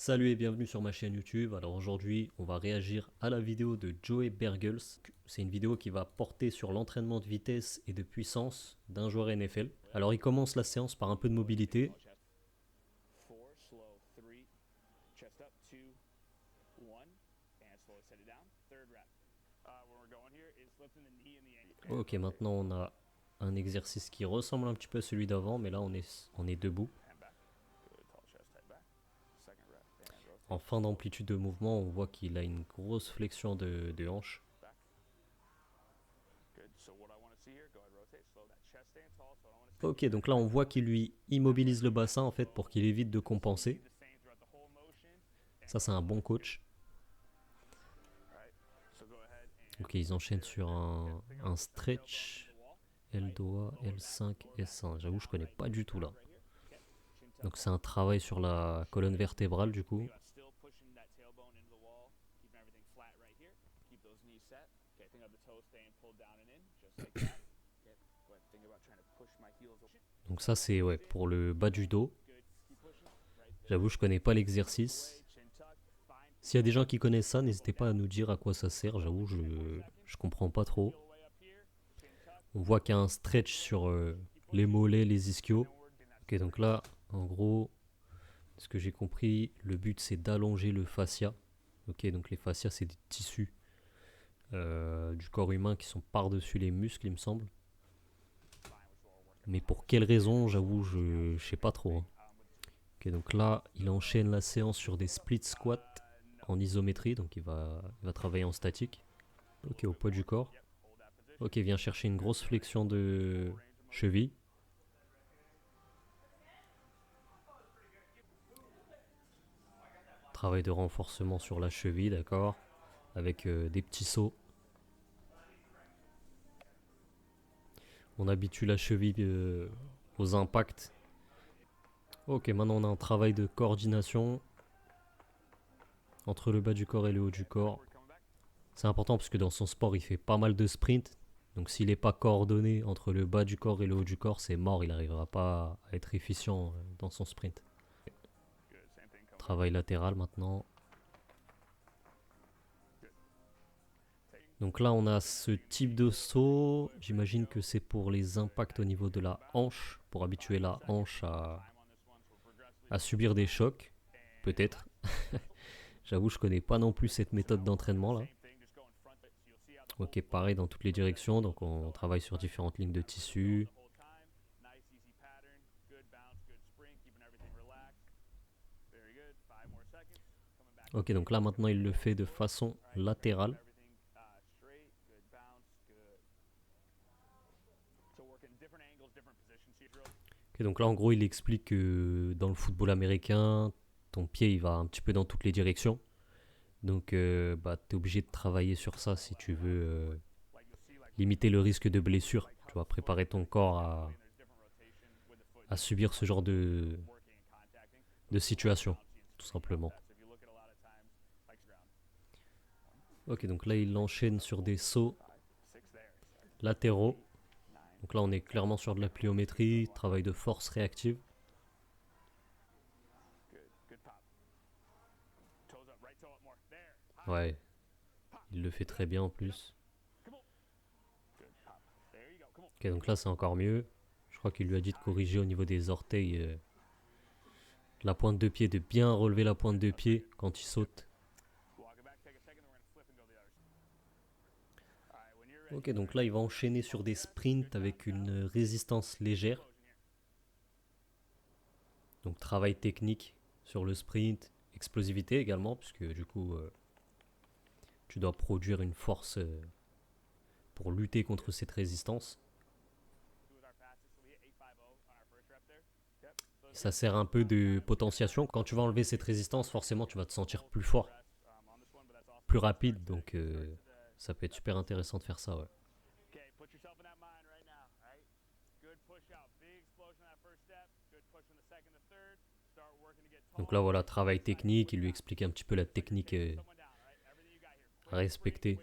Salut et bienvenue sur ma chaîne YouTube. Alors aujourd'hui, on va réagir à la vidéo de Joey Bergels. C'est une vidéo qui va porter sur l'entraînement de vitesse et de puissance d'un joueur NFL. Alors il commence la séance par un peu de mobilité. Ok, maintenant on a un exercice qui ressemble un petit peu à celui d'avant, mais là on est debout. En fin d'amplitude de mouvement, on voit qu'il a une grosse flexion de hanche. Ok, donc là on voit qu'il lui immobilise le bassin en fait pour qu'il évite de compenser. Ça c'est un bon coach. Ok, ils enchaînent sur un stretch L2A, L5, S1. J'avoue, je connais pas du tout là. Donc c'est un travail sur la colonne vertébrale du coup. Donc ça c'est ouais, pour le bas du dos. J'avoue, je connais pas l'exercice. S'il y a des gens qui connaissent ça, n'hésitez pas à nous dire à quoi ça sert. J'avoue, je comprends pas trop. On voit qu'il y a un stretch sur les mollets, les ischios. Ok, donc là, en gros, ce que j'ai compris, le but c'est d'allonger le fascia. Ok, donc les fascias c'est des tissus du corps humain qui sont par-dessus les muscles, il me semble. Mais pour quelle raison, j'avoue, je sais pas trop, hein. Ok, donc là, il enchaîne la séance sur des split squats en isométrie, donc il va travailler en statique. Ok, au poids du corps. Ok, il vient chercher une grosse flexion de cheville. Travail de renforcement sur la cheville, d'accord. Avec des petits sauts. On habitue la cheville aux impacts. Ok, maintenant on a un travail de coordination entre le bas du corps et le haut du corps. C'est important parce que dans son sport, il fait pas mal de sprints. Donc s'il n'est pas coordonné entre le bas du corps et le haut du corps, c'est mort, il n'arrivera pas à être efficient dans son sprint. Travail latéral maintenant. Donc là, on a ce type de saut. J'imagine que c'est pour les impacts au niveau de la hanche, pour habituer la hanche à subir des chocs, peut-être. J'avoue, je connais pas non plus cette méthode d'entraînement là. Ok, pareil dans toutes les directions, donc on travaille sur différentes lignes de tissu. Ok, donc là maintenant il le fait de façon latérale. Ok, donc là en gros il explique que dans le football américain, ton pied il va un petit peu dans toutes les directions. Donc bah, tu es obligé de travailler sur ça si tu veux limiter le risque de blessure. Tu vas préparer ton corps à subir ce genre de situation, tout simplement. Ok, donc là il enchaîne sur des sauts latéraux. Donc là on est clairement sur de la pliométrie, travail de force réactive. Ouais, il le fait très bien en plus. Ok, donc là c'est encore mieux. Je crois qu'il lui a dit de corriger au niveau des orteils la pointe de pied, de bien relever la pointe de pied quand il saute. Ok, donc là il va enchaîner sur des sprints avec une résistance légère. Donc travail technique sur le sprint, explosivité également, puisque du coup tu dois produire une force pour lutter contre cette résistance. Ça sert un peu de potentiation. Quand tu vas enlever cette résistance, forcément tu vas te sentir plus fort, plus rapide, donc ça peut être super intéressant de faire ça, ouais. Donc là voilà, travail technique, il lui explique un petit peu la technique à respecter.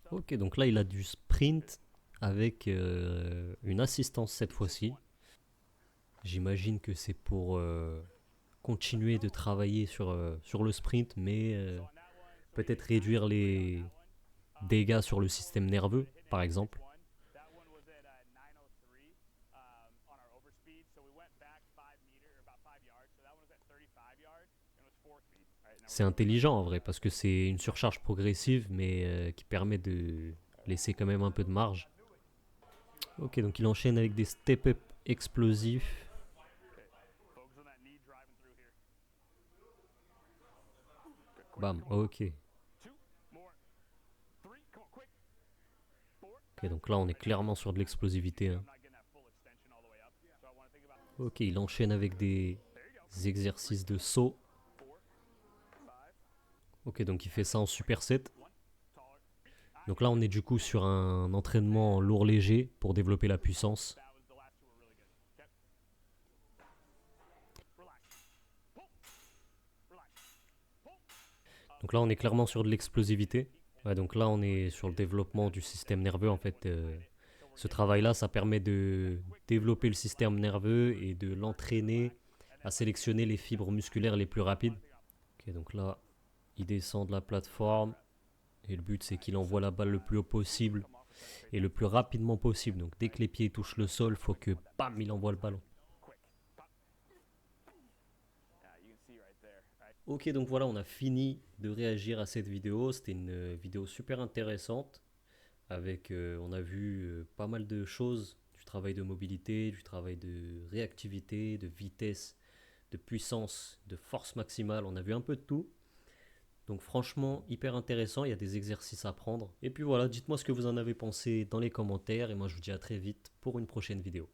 Ok, donc là il a du sprint avec une assistance cette fois-ci. J'imagine que c'est pour continuer de travailler sur le sprint, mais peut-être réduire les dégâts sur le système nerveux, par exemple. C'est intelligent en vrai, parce que c'est une surcharge progressive, mais qui permet de laisser quand même un peu de marge. Ok, donc il enchaîne avec des step-up explosifs. Bam, ok. Ok, donc là on est clairement sur de l'explosivité, hein. Ok, il enchaîne avec des exercices de saut. Ok, donc il fait ça en superset. Donc là on est du coup sur un entraînement en lourd léger pour développer la puissance. Donc là on est clairement sur de l'explosivité. Ouais, donc là on est sur le développement du système nerveux en fait. Ce travail-là, ça permet de développer le système nerveux et de l'entraîner à sélectionner les fibres musculaires les plus rapides. Ok, donc là, il descend de la plateforme et le but c'est qu'il envoie la balle le plus haut possible et le plus rapidement possible. Donc dès que les pieds touchent le sol, il faut que bam, il envoie le ballon. Ok, donc voilà, on a fini de réagir à cette vidéo. C'était une vidéo super intéressante avec, on a vu pas mal de choses, du travail de mobilité, du travail de réactivité, de vitesse, de puissance, de force maximale. On a vu un peu de tout. Donc franchement, hyper intéressant, il y a des exercices à prendre. Et puis voilà, dites-moi ce que vous en avez pensé dans les commentaires et moi je vous dis à très vite pour une prochaine vidéo.